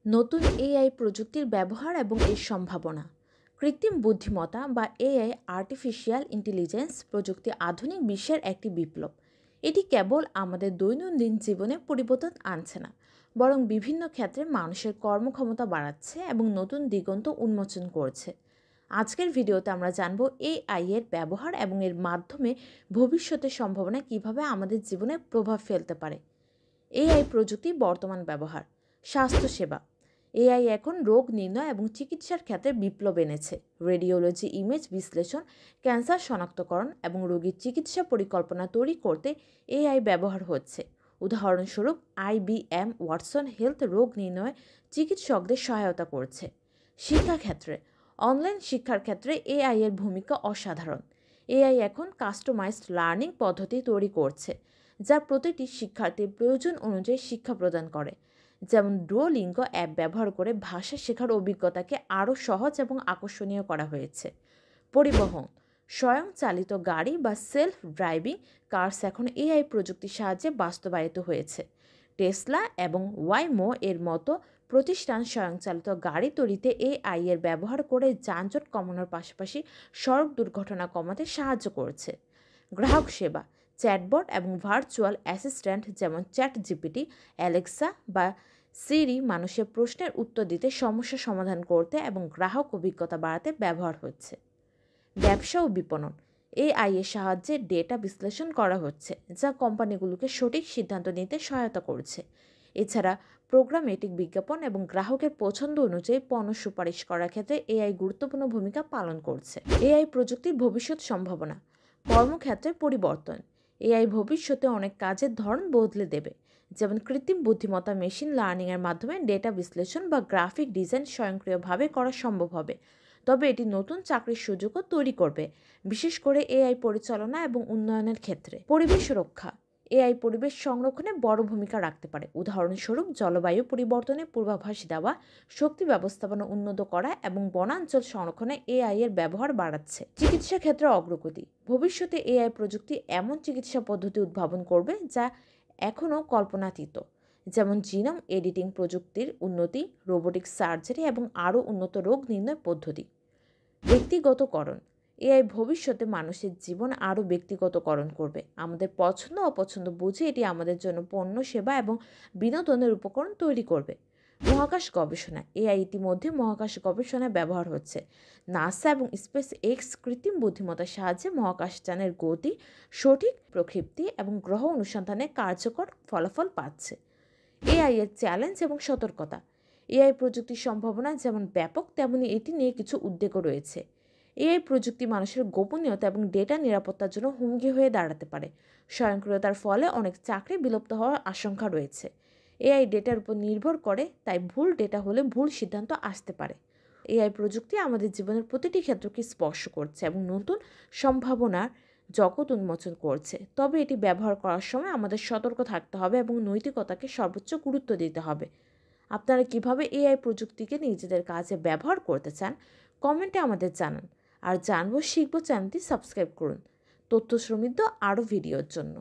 নতুন এআই প্রযুক্তির ব্যবহার এবং এর সম্ভাবনা। কৃত্রিম বুদ্ধিমত্তা বা এআই আর্টিফিশিয়াল ইন্টেলিজেন্স প্রযুক্তি আধুনিক বিশ্বের একটি বিপ্লব। এটি কেবল আমাদের দৈনন্দিন জীবনে পরিবর্তন আনছে না, বরং বিভিন্ন ক্ষেত্রে মানুষের কর্মক্ষমতা বাড়াচ্ছে এবং নতুন দিগন্ত উন্মোচন করছে। আজকের ভিডিওতে আমরা জানব এআই এর ব্যবহার এবং এর মাধ্যমে ভবিষ্যতের সম্ভাবনা কিভাবে আমাদের জীবনে প্রভাব ফেলতে পারে। এআই প্রযুক্তি বর্তমান ব্যবহার। স্বাস্থ্যসেবা। এআই এখন রোগ নির্ণয় এবং চিকিৎসার ক্ষেত্রে বিপ্লব এনেছে। রেডিওলজি ইমেজ বিশ্লেষণ, ক্যান্সার শনাক্তকরণ এবং রোগীর চিকিৎসা পরিকল্পনা তৈরি করতে এআই ব্যবহার হচ্ছে। উদাহরণস্বরূপ আইবিএম ওয়াটসন হেলথ রোগ নির্ণয়ে চিকিৎসকদের সহায়তা করছে। শিক্ষাক্ষেত্রে অনলাইন শিক্ষার ক্ষেত্রে এআই এর ভূমিকা অসাধারণ। এআই এখন কাস্টমাইজড লার্নিং পদ্ধতি তৈরি করছে, যা প্রতিটি শিক্ষার্থীর প্রয়োজন অনুযায়ী শিক্ষা প্রদান করে। যেমন ডুওলিঙ্গো অ্যাপ ব্যবহার করে ভাষা শেখার অভিজ্ঞতাকে আরও সহজ এবং আকর্ষণীয় করা হয়েছে। পরিবহন, স্বয়ংচালিত গাড়ি বা সেলফ ড্রাইভিং কার্স এখন এআই প্রযুক্তির সাহায্যে বাস্তবায়িত হয়েছে। টেসলা এবং ওয়াইমো এর মতো প্রতিষ্ঠান স্বয়ংচালিত গাড়ি তৈরিতে এআই এর ব্যবহার করে যানজট কমানোর পাশাপাশি সড়ক দুর্ঘটনা কমাতে সাহায্য করছে। গ্রাহক সেবা, চ্যাটবট এবং ভার্চুয়াল অ্যাসিস্ট্যান্ট যেমন চ্যাট জিপিটি, অ্যালেক্সা বা সিরি মানুষের প্রশ্নের উত্তর দিতে, সমস্যা সমাধান করতে এবং গ্রাহক অভিজ্ঞতা বাড়াতে ব্যবহার হচ্ছে। ব্যবসা ও বিপণন, এআই এর সাহায্যে ডেটা বিশ্লেষণ করা হচ্ছে, যা কোম্পানিগুলোকে সঠিক সিদ্ধান্ত নিতে সহায়তা করছে। এছাড়া প্রোগ্রামেটিক বিজ্ঞাপন এবং গ্রাহকের পছন্দ অনুযায়ী পণ্য সুপারিশ করার ক্ষেত্রে এআই গুরুত্বপূর্ণ ভূমিকা পালন করছে। এআই প্রযুক্তির ভবিষ্যৎ সম্ভাবনা। কর্মক্ষেত্রের পরিবর্তন। এআই ভবিষ্যতে অনেক কাজের ধরন বদলে দেবে, যেমন কৃত্রিম বুদ্ধিমত্তা মেশিন লার্নিংয়ের মাধ্যমে ডেটা বিশ্লেষণ বা গ্রাফিক ডিজাইন স্বয়ংক্রিয়ভাবে করা সম্ভব হবে। তবে এটি নতুন চাকরির সুযোগও তৈরি করবে, বিশেষ করে এআই পরিচালনা এবং উন্নয়নের ক্ষেত্রে। পরিবেশ রক্ষা, এআই পরিবেশ সংরক্ষণে বড় ভূমিকা রাখতে পারে। উদাহরণস্বরূপ জলবায়ু পরিবর্তনের পূর্বাভাস দেওয়া, শক্তি ব্যবস্থাপনা উন্নত করা এবং বনাঞ্চল সংরক্ষণে এআই এর ব্যবহার বাড়াচ্ছে। চিকিৎসা ক্ষেত্রে অগ্রগতি, ভবিষ্যতে এআই প্রযুক্তি এমন চিকিৎসা পদ্ধতি উদ্ভাবন করবে যা এখনও কল্পনাতীত, যেমন জিনোম এডিটিং প্রযুক্তির উন্নতি, রোবোটিক সার্জারি এবং আরও উন্নত রোগ নির্ণয় পদ্ধতি। ব্যক্তিগতকরণ, এআই ভবিষ্যতে মানুষের জীবন আরও ব্যক্তিগতকরণ করবে। আমাদের পছন্দ অপছন্দ বুঝে এটি আমাদের জন্য পণ্য, সেবা এবং বিনোদনের উপকরণ তৈরি করবে। মহাকাশ গবেষণা, এআই ইতিমধ্যে মহাকাশ গবেষণায় ব্যবহার হচ্ছে। নাসা এবং স্পেস এক্স কৃত্রিম বুদ্ধিমত্তার সাহায্যে মহাকাশযানের গতি, সঠিক প্রক্ষিপ্তি এবং গ্রহ অনুসন্ধানে কার্যকর ফলাফল পাচ্ছে। এআই এর চ্যালেঞ্জ এবং সতর্কতা, এআই প্রযুক্তির সম্ভাবনা যেমন ব্যাপক, তেমনি এটি নিয়ে কিছু উদ্বেগও রয়েছে। এআই প্রযুক্তি মানুষের গোপনীয়তা এবং ডেটা নিরাপত্তার জন্য হুমকি হয়ে দাঁড়াতে পারে। স্বয়ংক্রিয়তার ফলে অনেক চাকরি বিলুপ্ত হওয়ার আশঙ্কা রয়েছে। এআই ডেটার উপর নির্ভর করে, তাই ভুল ডেটা হলে ভুল সিদ্ধান্ত আসতে পারে। এআই প্রযুক্তি আমাদের জীবনের প্রতিটি ক্ষেত্রকে স্পর্শ করছে এবং নতুন সম্ভাবনার জগৎ উন্মোচন করছে। তবে এটি ব্যবহার করার সময় আমাদের সতর্ক থাকতে হবে এবং নৈতিকতাকে সর্বোচ্চ গুরুত্ব দিতে হবে। আপনারা কিভাবে এআই প্রযুক্তিকে নিজেদের কাজে ব্যবহার করতে চান, কমেন্টে আমাদের জানান। আর জানবো শিখবো চ্যানেলটি সাবস্ক্রাইব করুন তথ্য সমৃদ্ধ আরও ভিডিওর জন্য।